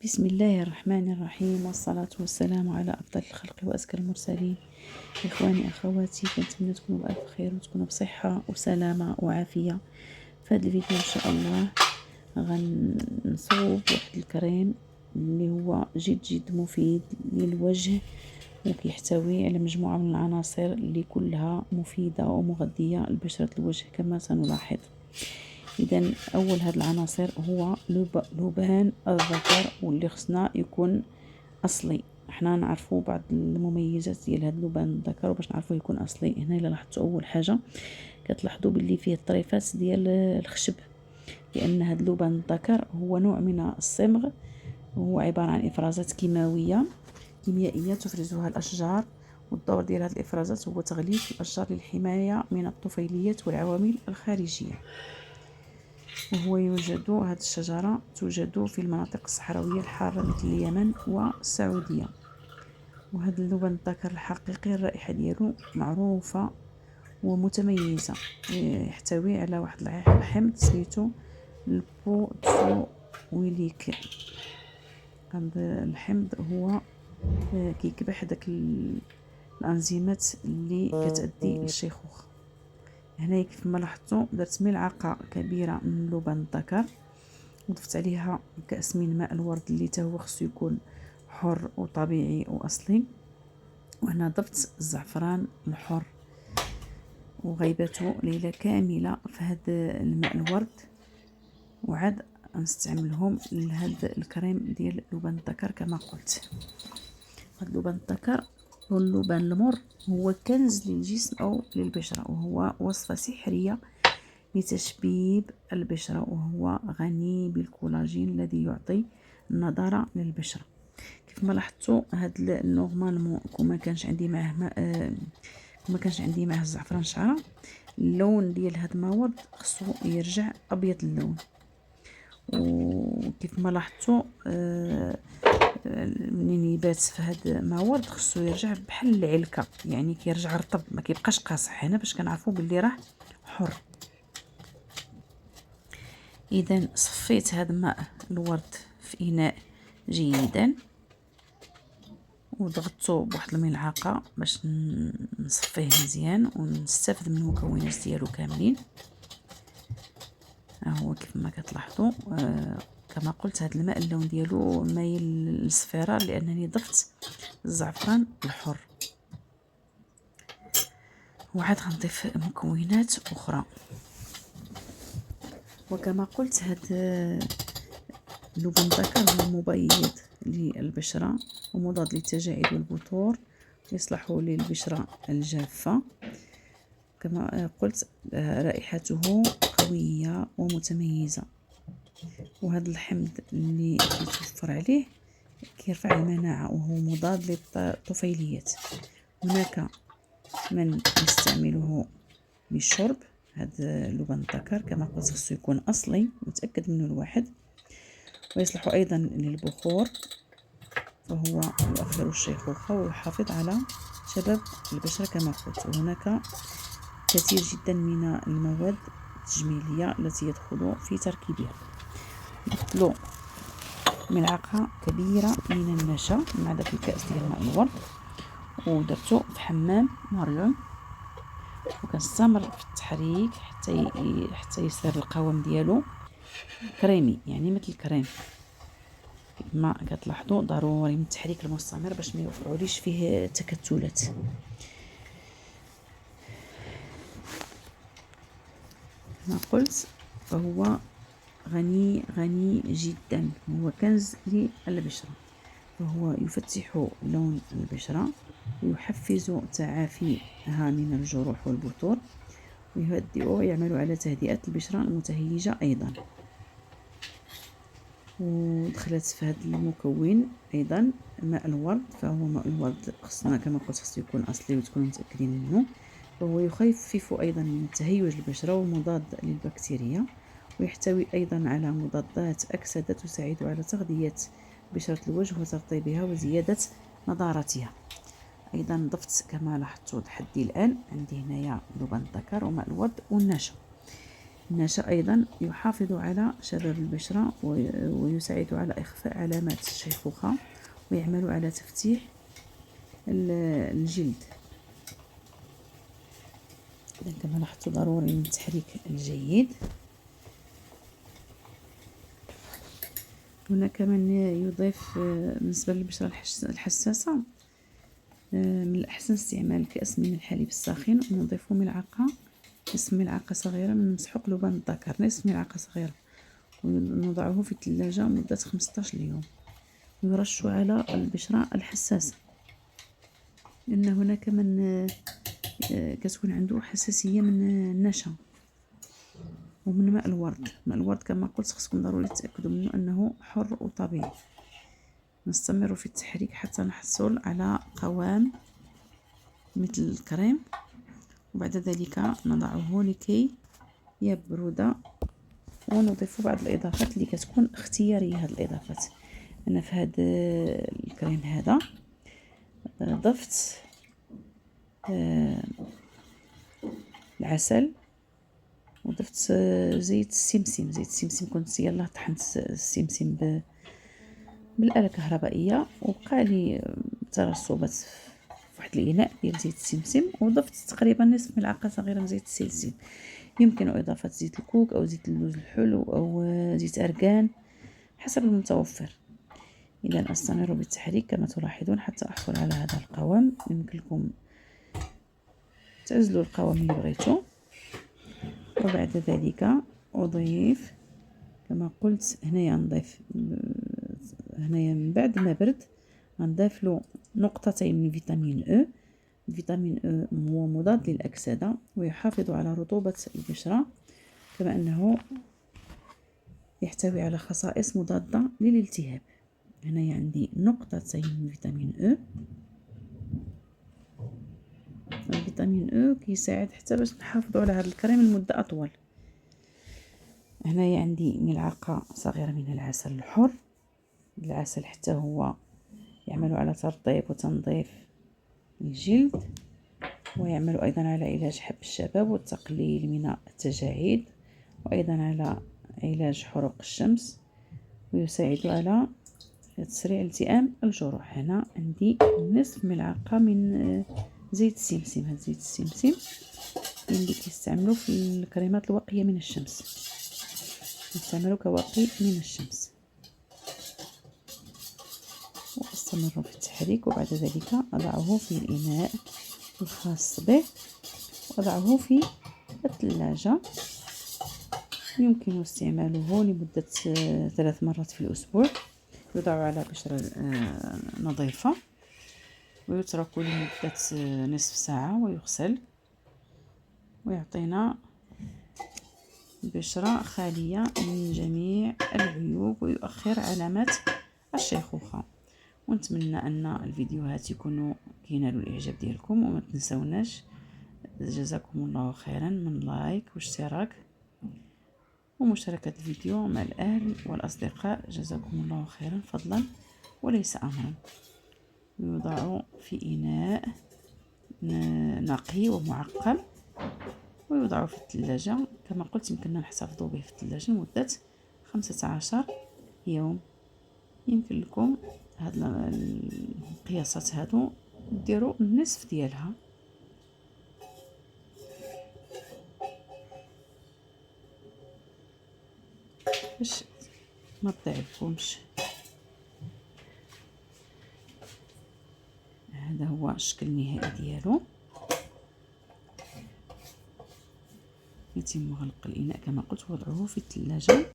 بسم الله الرحمن الرحيم، والصلاة والسلام على أفضل الخلق وأزكى المرسلين. إخواني أخواتي، كنتمنى تكونوا بألف خير وتكونوا بصحة وسلامة وعافية. في هذا الفيديو إن شاء الله غنصوب واحد الكريم اللي هو جد مفيد للوجه، وكيحتوي على مجموعة من العناصر اللي كلها مفيدة ومغذية لبشرة الوجه كما سنلاحظ. إذا أول هاد العناصر هو لبان الذكر، واللي خصنا يكون أصلي. حنا نعرفوا بعض المميزات ديال هاد لبان الذكر، وباش نعرفوا يكون أصلي هنا إلا لاحظتوا أول حاجة كتلاحظوا باللي فيه الطريفات ديال الخشب، لأن هاد لبان الذكر هو نوع من الصمغ، وهو عبارة عن إفرازات كيميائية تفرزها الأشجار، والدور ديال هاد الإفرازات هو تغليف الأشجار للحماية من الطفيليات والعوامل الخارجية. وهو هذه الشجرة توجد في المناطق الصحراوية الحارة مثل اليمن والسعودية. وهذا اللبن الذكر الحقيقي الرائحة ديالو معروفة ومتميزة، يحتوي على واحد الحمض سميتو البوتسويليك. هذا الحمض هو كيكبح داك الأنزيمات اللي كتأدي للشيخوخة. هنا كيف ما لاحظتوا درت ملعقة كبيرة من لبن الذكر، وضفت عليها كأس من ماء الورد اللي هو خصو يكون حر وطبيعي وأصلي. وهنا ضفت الزعفران الحر وغيبته ليلة كاملة في هذا الماء الورد، وعاد نستعملهم لهذا الكريم ديال لبن الذكر. كما قلت هذا لبن الذكر واللبن المر هو كنز للجسم أو للبشرة، وهو وصفة سحرية لتشبيب البشرة، وهو غني بالكولاجين الذي يعطي النضارة للبشرة. كيف ما لاحظتوا هاد النورمالمون كما كانش عندي معه الزعفران شعره، اللون ديال هاد الماورد خصو يرجع ابيض اللون. وكيف ما لاحظتوا منين يبات في هاد الماورد خصو يرجع بحال العلكه، يعني كيرجع رطب ما كيبقاش قاصح، هنا باش كنعرفوا باللي راه حر. اذا صفيت هذا ماء الورد في اناء جيدا، وضغطته بواحد الملعقه باش نصفيه مزيان ونستافد من المكونات ديالو كاملين. ها هو كيف ما كتلاحظوا. كما قلت هذا الماء اللون ديالو مايل للصفيره لانني ضفت الزعفران الحر. وعاد غنضيف مكونات اخرى. وكما قلت هذا لبن الذكر هو مبيض للبشرة ومضاد للتجاعيد والبثور، يصلح للبشرة الجافة. كما قلت رائحته قوية ومتميزة، وهذا الحمض اللي يتوفر عليه كيرفع المناعة وهو مضاد للطفيليات. هناك من يستعمله للشرب. هذا لبن الذكر كما قلت خصو يكون أصلي متأكد منه الواحد، ويصلح أيضا للبخور، فهو يؤخر الشيخوخة ويحافظ على شباب البشرة كما قلت. وهناك كثير جدا من المواد التجميلية التي يدخل في تركيبها. ضفت ملعقة كبيرة من النشا مع داك الكأس ديال ماء الورد، ودرته في حمام ماريون، وكنستمر في التحريك حتى يصير القوام ديالو كريمي، يعني مثل الكريم. كما كتلاحظوا ضروري من التحريك المستمر باش ما يوقعوليش فيه تكتلات. كما قلت فهو غني جدا، هو كنز للبشرة، فهو يفتح لون البشرة ويحفز تعافيها من الجروح والبثور، ويهدئ ويعمل على تهدئة البشرة المتهيجة أيضا. ودخلت في هذا المكون أيضا ماء الورد، فهو ماء الورد خصنا كما قلت خصو يكون أصلي وتكونوا متأكدين منه، وهو يخفف أيضا من تهيج البشرة ومضاد للبكتيريا، ويحتوي أيضا على مضادات أكسدة تساعد على تغذية بشرة الوجه وترطيبها وزيادة نضارتها. أيضا ضفت كما لاحظتوا لحد الآن عندي هنايا لبن الذكر وماء الورد والنشا. النشا أيضا يحافظ على شباب البشرة ويساعد على إخفاء علامات الشيخوخة ويعمل على تفتيح الجلد. إذا كما لاحظتوا ضروري من التحريك الجيد. هنا كمان يضيف بالنسبة للبشرة الحساسة من الأحسن استعمال كأس من الحليب الساخن ونضيف نصف ملعقة صغيرة من مسحوق لبان الذكر، نصف ملعقة صغيرة، ونضعه في الثلاجة مدة 15 يوم، ويرش على البشرة الحساسة، لأن هنا كمان كتكون عنده حساسية من النشا ومن ماء الورد. ماء الورد كما قلت خصكم ضروري تتأكدوا منه أنه حر وطبيعي. نستمر في التحريك حتى نحصل على قوام مثل الكريم، وبعد ذلك نضعه لكي يبرد ونضيف بعض الإضافات اللي كتكون اختيارية. هذه الإضافات أنا في هذا الكريم هذا ضفت العسل وضفت زيت السمسم. كنت يلا طحنت السمسم بالآلة الكهربائية، وبقى لي ترسبات في واحد الإناء ديال زيت السمسم، وضفت تقريبا نصف ملعقة صغيرة من زيت السلسل. يمكن إضافة زيت الكوك أو زيت اللوز الحلو أو زيت أرغان حسب المتوفر. إذا أستمر بالتحريك كما تلاحظون حتى أحصل على هذا القوام. يمكن لكم تعزلوا القوام اللي بغيتو، وبعد ذلك أضيف كما قلت هنايا نضيف هنايا من بعد ما برد غنضيف له نقطتين من فيتامين او. فيتامين او هو مضاد للأكسدة ويحافظ على رطوبة البشرة، كما أنه يحتوي على خصائص مضادة للالتهاب. هنايا عندي نقطتين من فيتامين او. الفيتامين او كيساعد حتى باش نحافظوا على هذا الكريم لمدة أطول. هنايا عندي ملعقة صغيرة من العسل الحر. العسل حتى هو يعمل على ترطيب وتنظيف الجلد، ويعمل أيضا على علاج حب الشباب والتقليل من التجاعيد، وأيضا على علاج حروق الشمس، ويساعد على تسريع التئام الجروح. هنا عندي نصف ملعقة من زيت السمسم. هذا زيت السمسم اللي كيستعملوا في الكريمات الواقية من الشمس، نستعملو كواقي من الشمس. واستمر في التحريك، وبعد ذلك أضعه في الإناء الخاص به وأضعه في الثلاجة. يمكن استعماله لمدة 3 مرات في الأسبوع. يوضع على بشرة نظيفة ويترك لمدة نصف ساعة ويغسل، ويعطينا بشرة خالية من جميع العيوب ويؤخر علامات الشيخوخة. ونتمنى أن الفيديوهات يكونوا كينالوا الإعجاب ديالكم، وما تنسوناش جزاكم الله خيرا من لايك واشتراك ومشاركة الفيديو مع الأهل والأصدقاء. جزاكم الله خيرا فضلا وليس أمرا. يوضع في إناء نقي ومعقم ويوضع في الثلاجة. كما قلت يمكننا نحتفظ به في الثلاجة لمدة 15 يوم. يمكن لكم هاد القياسات هادو ديروا النصف ديالها. باش ما تضيعلكمش. هذا هو الشكل النهائي ديالو. يتم غلق الإناء كما قلت ووضعه في الثلاجة.